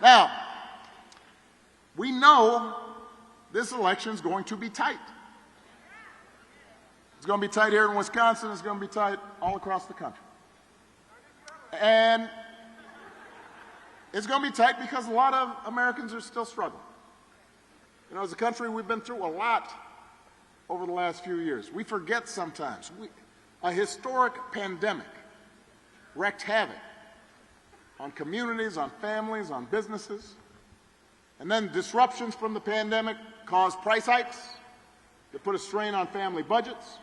Now, we know this election is going to be tight. It's going to be tight here in Wisconsin. It's going to be tight all across the country. And it's going to be tight because a lot of Americans are still struggling. You know, as a country, we've been through a lot over the last few years. We forget sometimes. A historic pandemic wreaked havoc on communities, on families, on businesses. And then disruptions from the pandemic caused price hikes that put a strain on family budgets.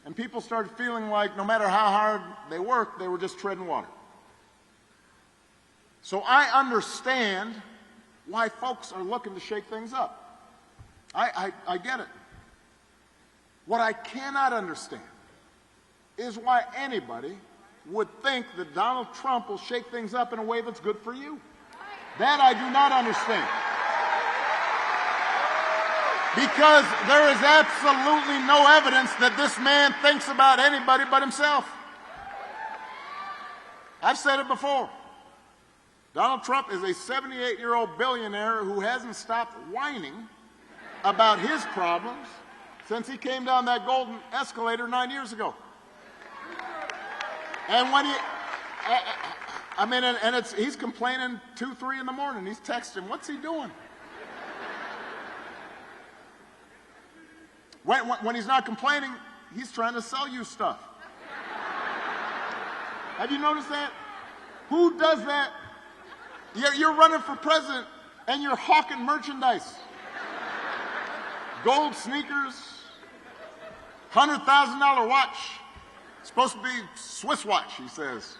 And people started feeling like no matter how hard they worked, they were just treading water. So I understand why folks are looking to shake things up. I get it. What I cannot understand is why anybody would think that Donald Trump will shake things up in a way that's good for you. That I do not understand. Because there is absolutely no evidence that this man thinks about anybody but himself. I've said it before. Donald Trump is a 78-year-old billionaire who hasn't stopped whining about his problems since he came down that golden escalator 9 years ago. And when he's complaining 2, 3 in the morning. He's texting. What's he doing? When he's not complaining, he's trying to sell you stuff. Have you noticed that? Who does that? You're running for president and you're hawking merchandise. Gold sneakers, $100,000 watch. Supposed to be Swiss watch, he says.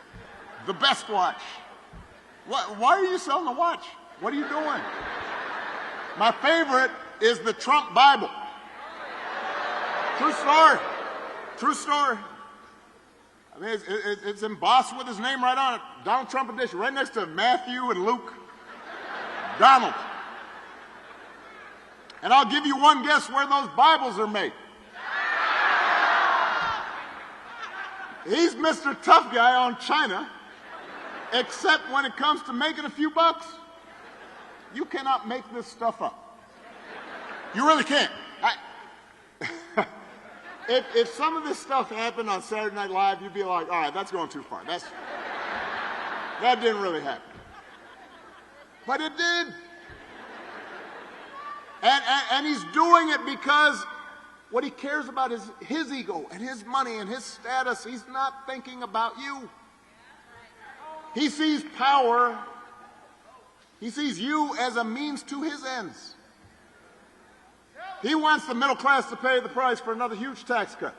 The best watch. Why are you selling the watch? What are you doing? My favorite is the Trump Bible. True story. True story. I mean, it's embossed with his name right on it. Donald Trump edition, right next to Matthew and Luke. Donald. And I'll give you one guess where those Bibles are made. He's Mr. Tough Guy on China, except when it comes to making a few bucks. You cannot make this stuff up. You really can't. If some of this stuff happened on Saturday Night Live, you'd be like, all right, that's going too far. That didn't really happen. But it did. And he's doing it because what he cares about is his ego and his money and his status. He's not thinking about you. He sees power. He sees you as a means to his ends. He wants the middle class to pay the price for another huge tax cut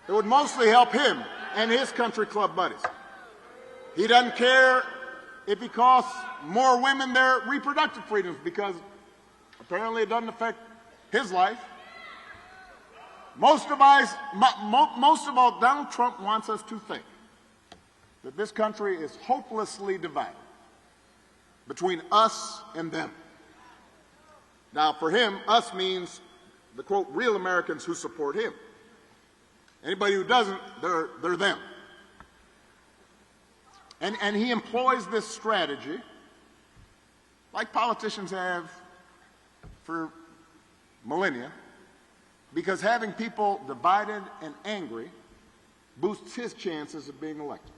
that would mostly help him and his country club buddies. He doesn't care if he costs more women their reproductive freedoms because apparently it doesn't affect his life. Most of all, Donald Trump wants us to think that this country is hopelessly divided between us and them. Now, for him, us means the, quote, real Americans who support him. Anybody who doesn't, they're them. And he employs this strategy like politicians have for millennia, because having people divided and angry boosts his chances of being elected.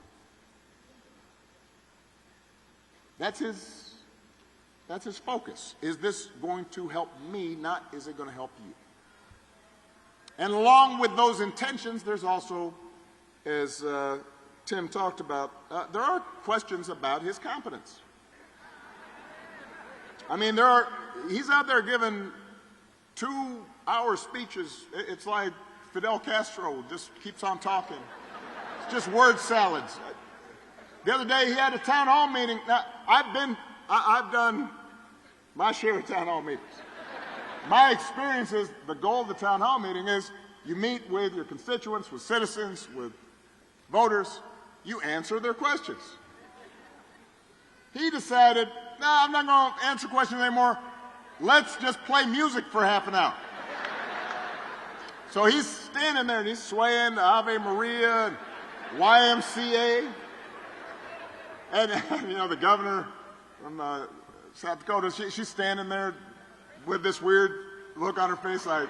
That's his focus. Is this going to help me, not is it going to help you? And along with those intentions, there's also, as Tim talked about, there are questions about his competence. I mean, he's out there giving 2-hour speeches. It's like Fidel Castro just keeps on talking. It's just word salads. The other day he had a town hall meeting. Now, I've done my share of town hall meetings. My experience is the goal of the town hall meeting is you meet with your constituents, with citizens, with voters. You answer their questions. He decided, no, I'm not going to answer questions anymore. Let's just play music for half an hour. So he's standing there and he's swaying Ave Maria and YMCA. And, you know, the governor from South Dakota. She's standing there with this weird look on her face, like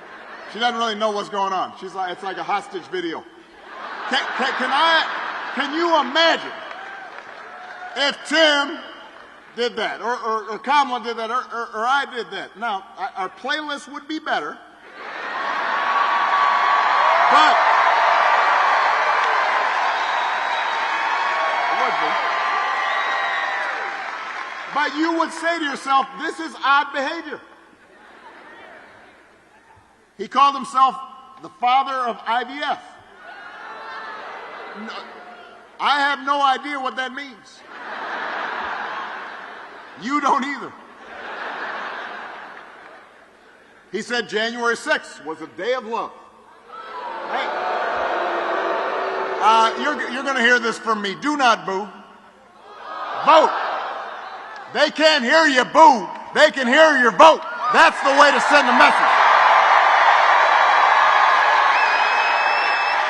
she doesn't really know what's going on. She's like, it's like a hostage video. Can you imagine if Tim did that, or Kamala did that, or I did that? Now, our playlist would be better, but it would be. But you would say to yourself, this is odd behavior. He called himself the father of IVF. No, I have no idea what that means. You don't either. He said January 6th was a day of love. Hey. You're going to hear this from me. Do not boo. Vote. They can't hear you boo. They can hear your vote. That's the way to send a message.